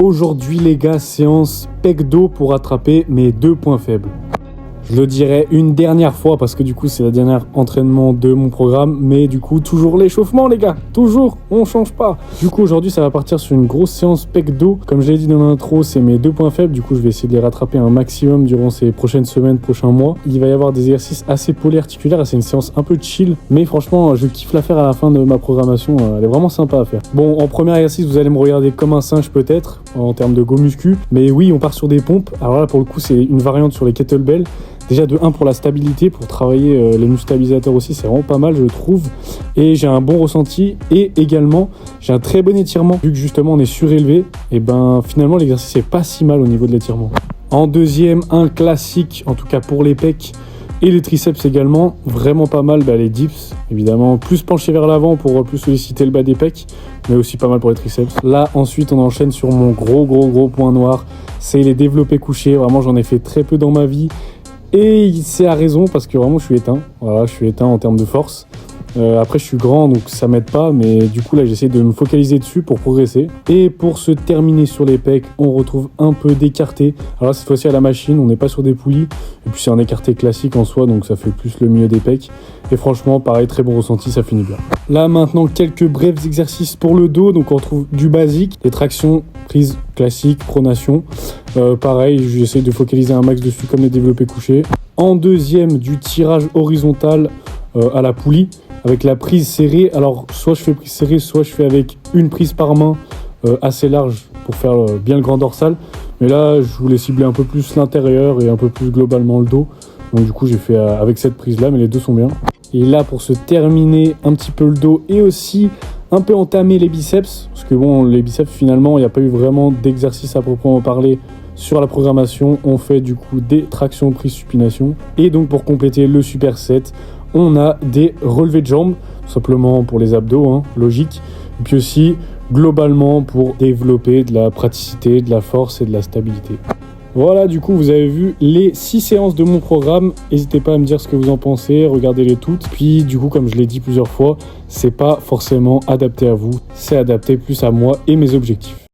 Aujourd'hui les gars, séance pec dos pour rattraper mes 2 points faibles. Je le dirai une dernière fois parce que du coup c'est le dernier entraînement de mon programme, mais du coup toujours l'échauffement les gars, toujours, on change pas. Du coup aujourd'hui ça va partir sur une grosse séance pec dos. Comme je l'ai dit dans l'intro, c'est mes 2 points faibles, du coup je vais essayer de les rattraper un maximum durant ces prochaines semaines, prochains mois. Il va y avoir des exercices assez polyarticulaires, c'est une séance un peu chill, mais franchement je kiffe la faire à la fin de ma programmation, elle est vraiment sympa à faire. Bon, en premier exercice vous allez me regarder comme un singe peut-être en termes de go muscu, mais oui on part sur des pompes. Alors là pour le coup c'est une variante sur les kettlebells. Déjà de 1 pour la stabilité, pour travailler les muscles stabilisateurs aussi, c'est vraiment pas mal je trouve. Et j'ai un bon ressenti et également j'ai un très bon étirement. Vu que justement on est surélevé, et ben finalement l'exercice est pas si mal au niveau de l'étirement. En deuxième, un classique, en tout cas pour les pecs et les triceps également, vraiment pas mal, les dips évidemment, plus penché vers l'avant pour plus solliciter le bas des pecs, mais aussi pas mal pour les triceps. Là ensuite on enchaîne sur mon gros point noir, c'est les développés couchés. Vraiment j'en ai fait très peu dans ma vie. Et c'est à raison parce que vraiment je suis éteint. Voilà, je suis éteint en termes de force. Après je suis grand donc ça m'aide pas, mais du coup là j'essaie de me focaliser dessus pour progresser. Et pour se terminer sur les pecs, on retrouve un peu d'écarté. Alors là, cette fois-ci à la machine, on n'est pas sur des poulies. Et puis c'est un écarté classique en soi, donc ça fait plus le milieu des pecs. Et franchement pareil, très bon ressenti, ça finit bien. Là maintenant quelques brefs exercices pour le dos. Donc on retrouve du basique, des tractions, prises classiques, pronation. Pareil, j'essaie de focaliser un max dessus comme les développés couchés. En deuxième, du tirage horizontal à la poulie avec la prise serrée. Alors soit je fais prise serrée, soit je fais avec une prise par main assez large pour faire bien le grand dorsal. Mais là je voulais cibler un peu plus l'intérieur et un peu plus globalement le dos. Donc du coup j'ai fait avec cette prise là, mais les deux sont bien. Et là pour se terminer un petit peu le dos et aussi un peu entamer les biceps, parce que bon les biceps finalement il n'y a pas eu vraiment d'exercice à proprement parler sur la programmation. On fait du coup des tractions prise supination. Et donc pour compléter le superset, on a des relevés de jambes, simplement pour les abdos, logique. Et puis aussi, globalement, pour développer de la praticité, de la force et de la stabilité. Voilà, du coup, vous avez vu les 6 séances de mon programme. N'hésitez pas à me dire ce que vous en pensez, regardez-les toutes. Puis, du coup, comme je l'ai dit plusieurs fois, c'est pas forcément adapté à vous, c'est adapté plus à moi et mes objectifs.